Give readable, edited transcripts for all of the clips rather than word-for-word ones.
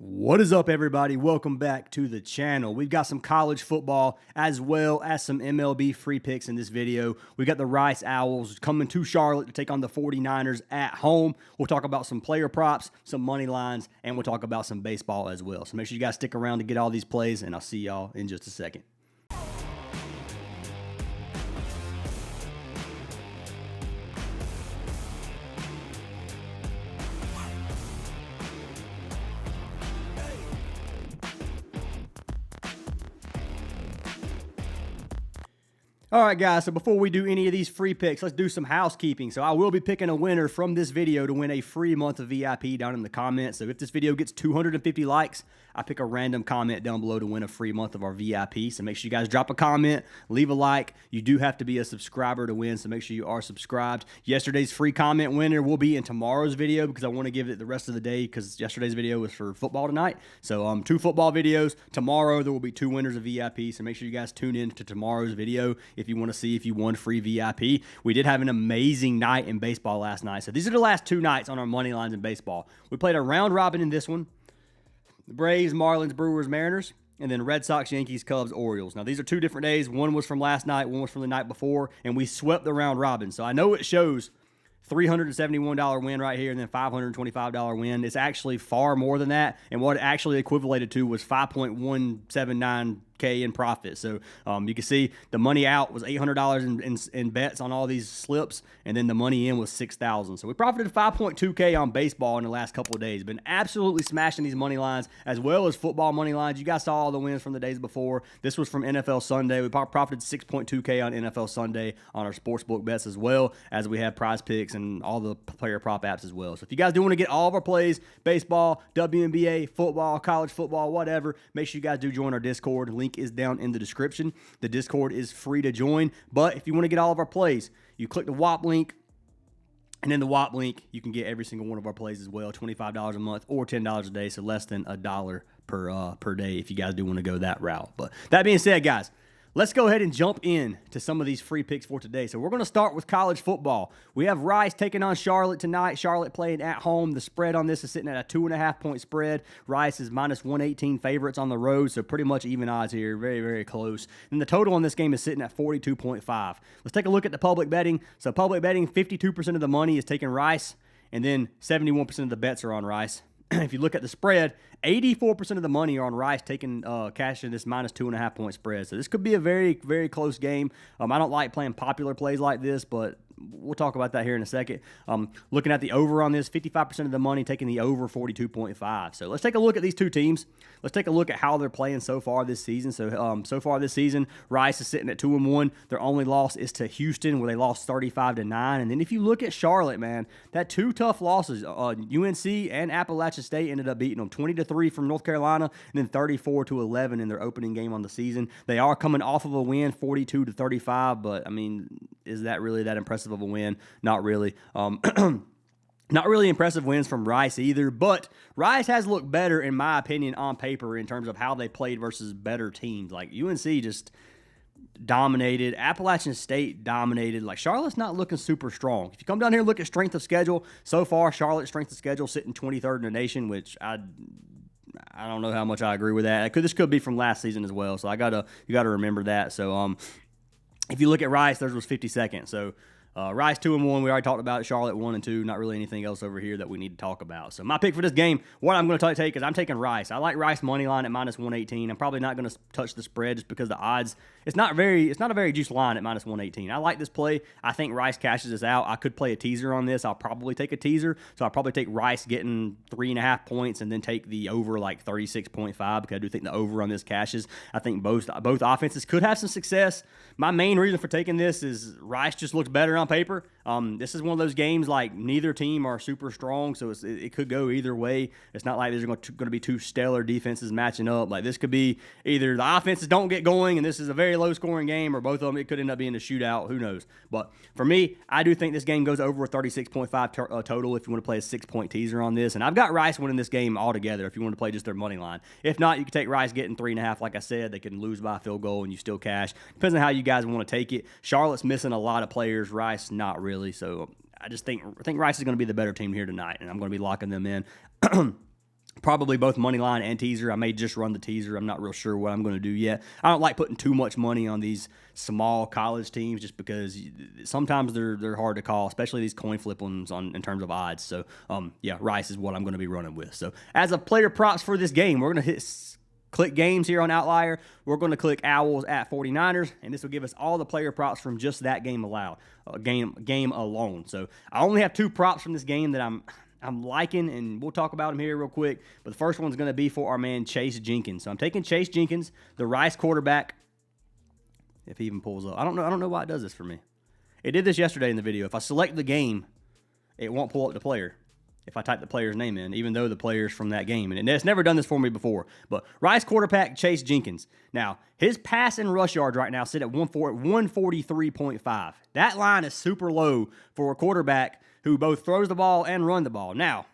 What is up, everybody? Welcome back to the channel. We've got some college football as well as some MLB free picks in this video. We got the Rice Owls coming to Charlotte to take on the 49ers at home. We'll talk about some player props, some money lines, and we'll talk about some baseball as well. So make sure you guys stick around to get all these plays, and I'll see y'all in just a second. All right, guys, so before we do any of these free picks, let's do some housekeeping. So I will be picking a winner from this video to win a free month of VIP down in the comments. So if this video gets 250 likes, I pick a random comment down below to win a free month of our VIP. So make sure you guys drop a comment, leave a like. You do have to be a subscriber to win, so make sure you are subscribed. Yesterday's free comment winner will be in tomorrow's video because I want to give it the rest of the day because yesterday's video was for football tonight. So 2 football videos. Tomorrow there will be 2 winners of VIP, so make sure you guys tune in to tomorrow's video if you want to see if you won free VIP. We did have an amazing night in baseball last night. So these are the last 2 nights on our money lines in baseball. We played a round robin in this one. The Braves, Marlins, Brewers, Mariners, and then Red Sox, Yankees, Cubs, Orioles. Now, these are 2 different days. One was from last night, one was from the night before, and we swept the round robin. So I know it shows $371 win right here and then $525 win. It's actually far more than that, and what it actually equivalated to was 5.179K in profit. So you can see the money out was $800 in bets on all these slips, and then the money in was $6,000. So we profited 5.2K on baseball in the last couple of days. Been absolutely smashing these money lines as well as football money lines. You guys saw all the wins from the days before. This was from NFL Sunday. We profited 6.2K on NFL Sunday on our Sportsbook bets as well as we have Prizepicks and all the player prop apps as well. So if you guys do want to get all of our plays, baseball, WNBA, football, college football, whatever, make sure you guys do join our Discord. Link is down in the description. The Discord is free to join, but if you want to get all of our plays, you click the WAP link, and in the WAP link, you can get every single one of our plays as well, $25 a month or $10 a day, so less than $1 per day if you guys do want to go that route. But that being said, guys, let's go ahead and jump in to some of these free picks for today. So we're going to start with college football. We have Rice taking on Charlotte tonight. Charlotte playing at home. The spread on this is sitting at a 2.5-point spread. Rice is minus 118 favorites on the road, so pretty much even odds here. Very, very close. And the total on this game is sitting at 42.5. Let's take a look at the public betting. So public betting, 52% of the money is taking Rice, and then 71% of the bets are on Rice. If you look at the spread, 84% of the money are on Rice taking cash in this minus 2.5-point spread. So this could be a very, very close game. I don't like playing popular plays like this, but we'll talk about that here in a second. Looking at the over on this, 55% of the money taking the over 42.5. So let's take a look at these 2 teams. Let's take a look at how they're playing so far this season. So far this season, Rice is sitting at 2-1. Their only loss is to Houston, where they lost 35-9. And then if you look at Charlotte, man, that 2 tough losses, UNC and Appalachian State ended up beating them 20-3 from North Carolina, and then 34-11 in their opening game on the season. They are coming off of a win, 42-35, but I mean, is that really that impressive of a win? Not really. Not really impressive wins from Rice either, but Rice has looked better, in my opinion, on paper in terms of how they played versus better teams. Like UNC just dominated. Appalachian State dominated. Like Charlotte's not looking super strong. If you come down here and look at strength of schedule, so far Charlotte's strength of schedule sitting 23rd in the nation, which I don't know how much I agree with that. This could be from last season as well, so you gotta remember that. So if you look at Rice, theirs was 52nd. So Rice 2-1. We already talked about it. Charlotte 1-2. Not really anything else over here that we need to talk about. So my pick for this game, what I'm going to take is I'm taking Rice. I like Rice money line at minus 118. I'm probably not going to touch the spread just because the odds. It's not a very juice line at minus 118. I like this play. I think Rice cashes this out. I could play a teaser on this. I'll probably take a teaser. So I'll probably take Rice getting 3.5 points and then take the over like 36.5 because I do think the over on this cashes. I think both offenses could have some success. My main reason for taking this is Rice just looks better on paper. This is one of those games like neither team are super strong, so it could go either way. It's not like there's going to be 2 stellar defenses matching up. Like this could be either the offenses don't get going and this is a very low-scoring game, or both of them, it could end up being a shootout. Who knows? But for me, I do think this game goes over 36.5 total if you want to play a 6-point teaser on this. And I've got Rice winning this game altogether if you want to play just their money line. If not, you can take Rice getting 3.5. Like I said, they can lose by a field goal and you still cash. Depends on how you guys want to take it. Charlotte's missing a lot of players. Rice, not really. So I think Rice is going to be the better team here tonight, and I'm going to be locking them in. Probably both money line and teaser. I may just run the teaser. I'm not real sure what I'm going to do yet. I don't like putting too much money on these small college teams just because sometimes they're hard to call, especially these coin flip ones in terms of odds. So, yeah, Rice is what I'm going to be running with. So, as a player props for this game, we're going to click games here on Outlier. We're going to click Owls at 49ers, and this will give us all the player props from just that game game alone. So, I only have 2 props from this game that I'm liking, and we'll talk about him here real quick. But the first one's going to be for our man Chase Jenkins. So I'm taking Chase Jenkins, the Rice quarterback. If he even pulls up, I don't know why it does this for me. It did this yesterday in the video. If I select the game, it won't pull up the player if I type the player's name in, even though the player's from that game. And it's never done this for me before. But Rice quarterback Chase Jenkins. Now, his pass and rush yards right now sit at 143.5. That line is super low for a quarterback who both throws the ball and run the ball. Now,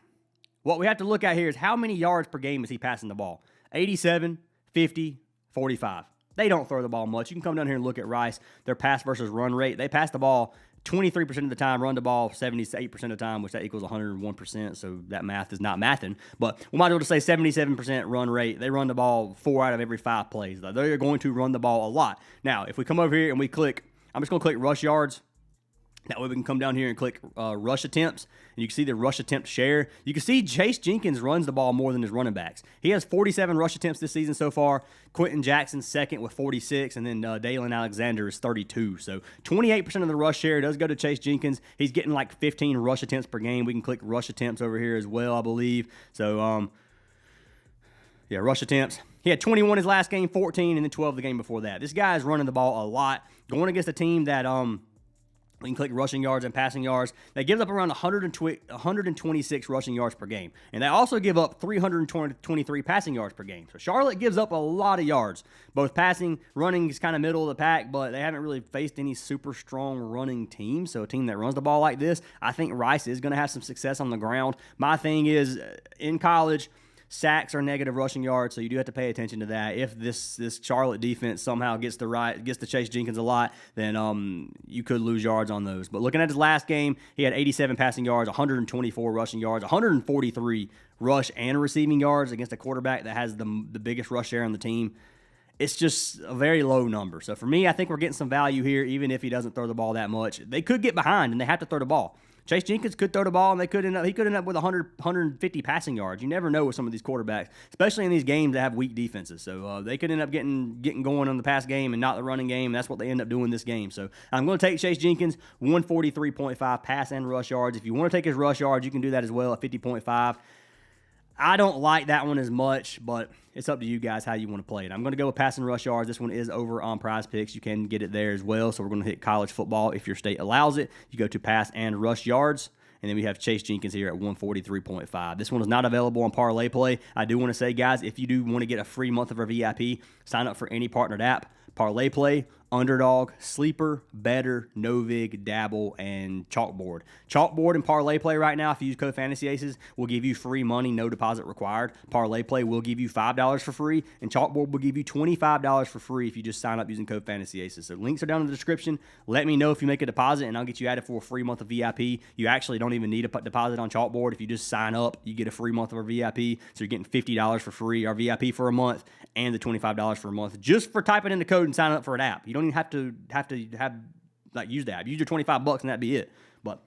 what we have to look at here is how many yards per game is he passing the ball? 87, 50, 45. They don't throw the ball much. You can come down here and look at Rice, their pass versus run rate. They pass the ball 23% of the time, run the ball 78% of the time, which that equals 101%, so that math is not mathing. But we might be able to say 77% run rate. They run the ball 4 out of every 5 plays. They're going to run the ball a lot. Now, if we come over here and we click, I'm just going to click rush yards. That way we can come down here and click rush attempts, and you can see the rush attempt share. You can see Chase Jenkins runs the ball more than his running backs. He has 47 rush attempts this season so far. Quentin Jackson's second with 46, and then Dalen Alexander is 32. So 28% of the rush share does go to Chase Jenkins. He's getting like 15 rush attempts per game. We can click rush attempts over here as well, I believe. So, yeah, rush attempts. He had 21 his last game, 14, and then 12 the game before that. This guy is running the ball a lot. Going against a team that we can click rushing yards and passing yards. They give up around 126 rushing yards per game. And they also give up 323 passing yards per game. So Charlotte gives up a lot of yards. Both passing, running is kind of middle of the pack, but they haven't really faced any super strong running team. So a team that runs the ball like this, I think Rice is going to have some success on the ground. My thing is, in college, sacks are negative rushing yards, so you do have to pay attention to that. If this Charlotte defense somehow gets to Chase Jenkins a lot, then you could lose yards on those. But looking at his last game, he had 87 passing yards, 124 rushing yards, 143 rush and receiving yards against a quarterback that has the biggest rush share on the team. It's just a very low number. So for me, I think we're getting some value here, even if he doesn't throw the ball that much. They could get behind, and they have to throw the ball. Chase Jenkins could throw the ball, and he could end up with 150 passing yards. You never know with some of these quarterbacks, especially in these games that have weak defenses. So they could end up getting going on the pass game and not the running game. And that's what they end up doing this game. So I'm going to take Chase Jenkins, 143.5 pass and rush yards. If you want to take his rush yards, you can do that as well at 50.5. I don't like that one as much, but it's up to you guys how you want to play it. I'm going to go with pass and rush yards. This one is over on Prizepicks. You can get it there as well. So we're going to hit college football if your state allows it. You go to pass and rush yards. And then we have Chase Jenkins here at 143.5. This one is not available on Parlay Play. I do want to say, guys, if you do want to get a free month of our VIP, sign up for any partnered app. Parlay Play, Underdog, Sleeper, Better, Novig, Dabble, and Chalkboard. Chalkboard and Parlay Play right now, if you use code Fantasy Aces, will give you free money, no deposit required. Parlay Play will give you $5 for free, and Chalkboard will give you $25 for free if you just sign up using code Fantasy Aces. So links are down in the description. Let me know if you make a deposit, and I'll get you added for a free month of VIP. You actually don't even need a deposit on Chalkboard. If you just sign up, you get a free month of our VIP. So you're getting $50 for free, our VIP for a month, and the $25 for a month just for typing in the code and signing up for an app. You don't even have to use the app. Use your $25 and that'd be it. But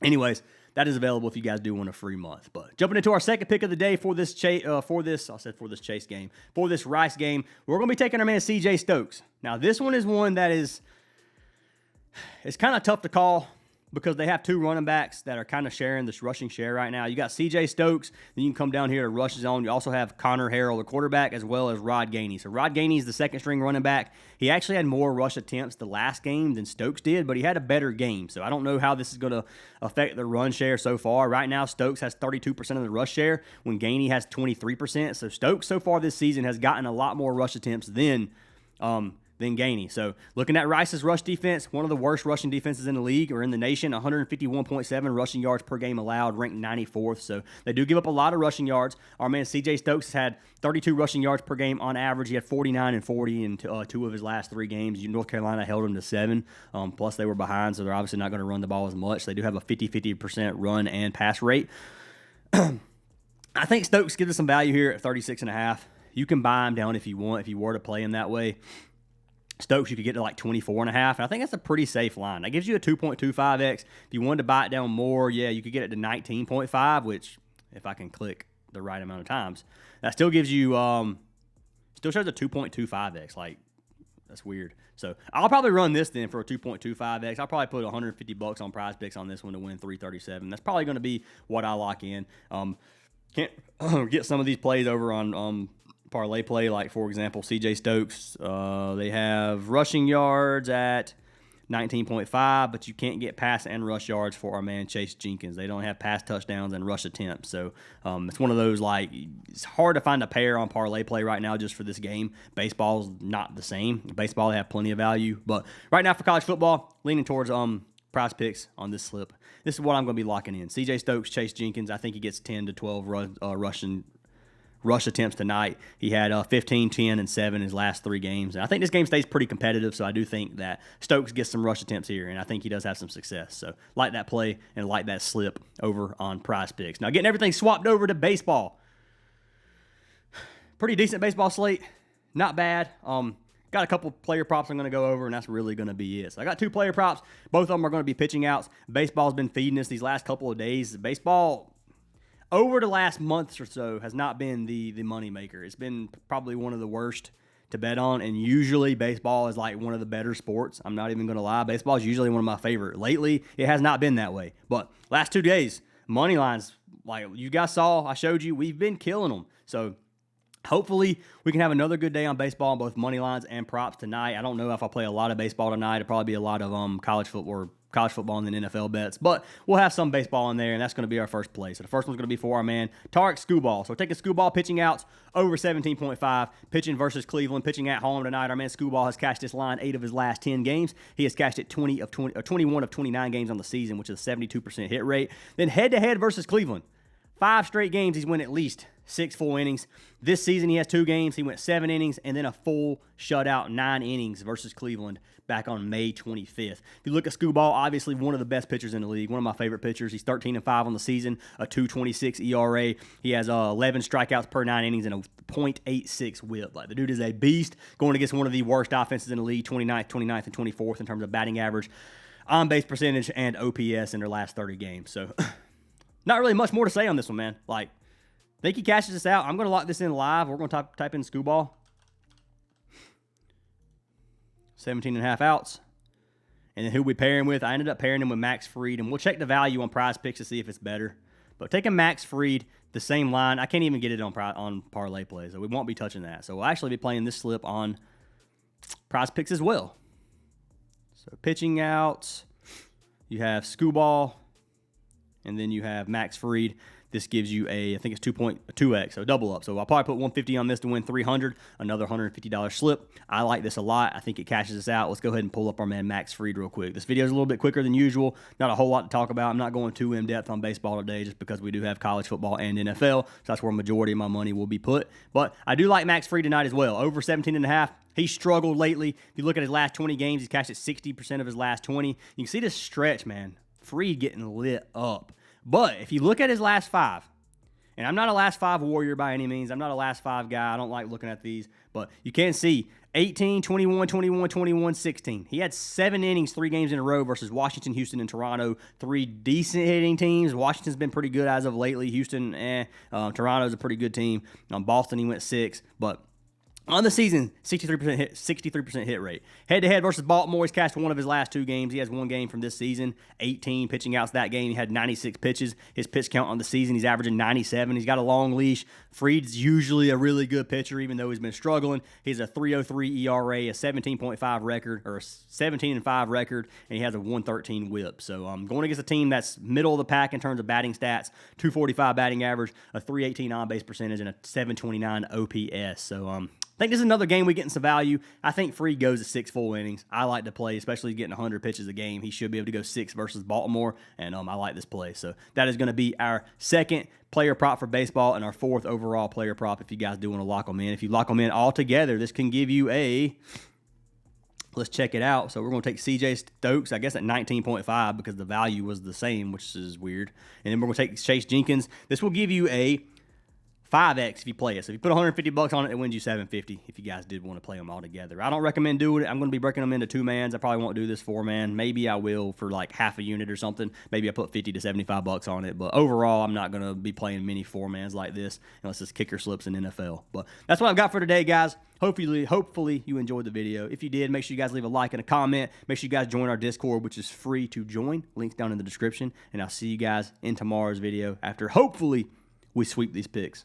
anyways, that is available if you guys do want a free month. But jumping into our second pick of the day for this Chase game, for this Rice game, we're gonna be taking our man CJ Stokes. Now this one is one that it's kind of tough to call, because they have 2 running backs that are kind of sharing this rushing share right now. You got CJ Stokes, then you can come down here to rush zone. You also have Connor Harrell, the quarterback, as well as Rod Gainey. So Rod Gainey is the second string running back. He actually had more rush attempts the last game than Stokes did, but he had a better game. So I don't know how this is going to affect the run share so far. Right now, Stokes has 32% of the rush share when Gainey has 23%. So Stokes so far this season has gotten a lot more rush attempts than Gainey. So looking at Rice's rush defense, one of the worst rushing defenses in the league or in the nation, 151.7 rushing yards per game allowed, ranked 94th. So they do give up a lot of rushing yards. Our man CJ Stokes has had 32 rushing yards per game on average. He had 49 and 40 in 2 of his last 3 games. North Carolina held him to 7. Plus they were behind, so they're obviously not going to run the ball as much. They do have a 50% run and pass rate. I think Stokes gives us some value here at 36.5. You can buy him down if you want, if you were to play him that way. Stokes, you could get to like 24.5, and I think that's a pretty safe line. That gives you a 2.25x. If you wanted to buy it down more, yeah, you could get it to 19.5, which, if I can click the right amount of times, that still gives you, still shows a 2.25x. Like, that's weird. So I'll probably run this then for a 2.25x. I'll probably put $150 on Prizepicks on this one to win 337. That's probably going to be what I lock in. Can't get some of these plays over on parlay play, like for example CJ Stokes. They have rushing yards at 19.5, but you can't get pass and rush yards for our man Chase Jenkins. They don't have pass touchdowns and rush attempts. So it's one of those, like, it's hard to find a pair on parlay play right now just for this game. Baseball's not the same. Baseball, they have plenty of value, but right now for college football, leaning towards Prizepicks on this slip. This is what I'm going to be locking in. CJ Stokes, Chase Jenkins. I think he gets 10 to 12 rush attempts tonight. He had 15, 10, and 7 in his last 3 games. And I think this game stays pretty competitive, so I do think that Stokes gets some rush attempts here, and I think he does have some success. So like that play and like that slip over on Prizepicks. Now getting everything swapped over to baseball. Pretty decent baseball slate. Not bad. Got a couple player props I'm going to go over, and that's really going to be it. So I got 2 player props. Both of them are going to be pitching outs. Baseball's been feeding us these last couple of days. Baseball, over the last month or so, has not been the money maker. It's been probably one of the worst to bet on, and usually baseball is like one of the better sports. I'm not even going to lie. Baseball is usually one of my favorite. Lately, it has not been that way. But last 2 days, money lines, like you guys saw, I showed you, we've been killing them. So hopefully we can have another good day on baseball on both money lines and props tonight. I don't know if I'll play a lot of baseball tonight. It'll probably be a lot of college football and then NFL bets, but we'll have some baseball in there, and that's going to be our first play. So the first one's going to be for our man Tarek Skubal. So we're taking Skubal pitching outs over 17.5, pitching versus Cleveland, pitching at home tonight. Our man Skubal has cashed this line 8 of his last 10 games. He has cashed it 21 of 29 games on the season, which is a 72% hit rate. Then head-to-head versus Cleveland. 5 straight games, he's won at least 6 full innings. This season, he has 2 games. He went 7 innings and then a full shutout, 9 innings versus Cleveland back on May 25th. If you look at Skubal, obviously one of the best pitchers in the league, one of my favorite pitchers. He's 13-5 on the season, a 2.26 ERA. He has 11 strikeouts per 9 innings and a .86 whip. Like, the dude is a beast, going against one of the worst offenses in the league, 29th, and 24th in terms of batting average, on-base percentage, and OPS in their last 30 games. So not really much more to say on this one, man. Like, I think he cashes this out. I'm going to lock this in live. We're going to type in Skubal. 17.5 outs. And then who we pair him with? I ended up pairing him with Max Fried, and we'll check the value on Prizepicks to see if it's better. But taking Max Fried, the same line, I can't even get it on parlay play, so we won't be touching that. So we'll actually be playing this slip on Prizepicks as well. So pitching outs, you have Skubal, and then you have Max Fried. This gives you I think it's 2.2x, so double up. So I'll probably put 150 on this to win 300, another $150 slip. I like this a lot. I think it cashes us out. Let's go ahead and pull up our man Max Fried real quick. This video is a little bit quicker than usual. Not a whole lot to talk about. I'm not going too in-depth on baseball today just because we do have college football and NFL, so that's where a majority of my money will be put. But I do like Max Fried tonight as well. Over 17.5. He's struggled lately. If you look at his last 20 games, he's cashed at 60% of his last 20. You can see this stretch, man. Fried getting lit up. But if you look at his last 5, and I'm not a last 5 warrior by any means. I'm not a last 5 guy. I don't like looking at these. But you can see 18, 21, 21, 21, 16. He had 7 innings, 3 games in a row versus Washington, Houston, and Toronto. 3 decent hitting teams. Washington's been pretty good as of lately. Houston, Toronto's a pretty good team. Boston, he went 6. But on the season, 63% hit rate. Head-to-head versus Baltimore, he's cashed 1 of his last 2 games. He has 1 game from this season, 18 pitching outs that game. He had 96 pitches. His pitch count on the season, he's averaging 97. He's got a long leash. Fried's usually a really good pitcher, even though he's been struggling. He's a 3.03 ERA, a 17.5 record, or a 17-5 record, and he has a 113 whip. So going against a team that's middle of the pack in terms of batting stats, 245 batting average, a 318 on-base percentage, and a 729 OPS. So I think this is another game we getting some value. I think Fried goes to 6 full innings. I like to play, especially getting 100 pitches a game. He should be able to go 6 versus Baltimore, and I like this play. So that is going to be our second player prop for baseball and our 4th overall player prop if you guys do want to lock them in. If you lock them in all together, this can give you let's check it out. So we're going to take CJ Stokes, I guess at 19.5 because the value was the same, which is weird. And then we're going to take Chase Jenkins. This will give you a 5x if you play it. So if you put 150 bucks on it, it wins you 750 if you guys did want to play them all together. I don't recommend doing it. I'm going to be breaking them into 2-mans. I probably won't do this 4-man. Maybe I will for like half a unit or something. Maybe I put 50 to 75 bucks on it. But overall, I'm not going to be playing many 4-mans like this unless it's kicker slips in NFL. But that's what I've got for today, guys. Hopefully you enjoyed the video. If you did, make sure you guys leave a like and a comment. Make sure you guys join our Discord, which is free to join. Links down in the description. And I'll see you guys in tomorrow's video after hopefully we sweep these picks.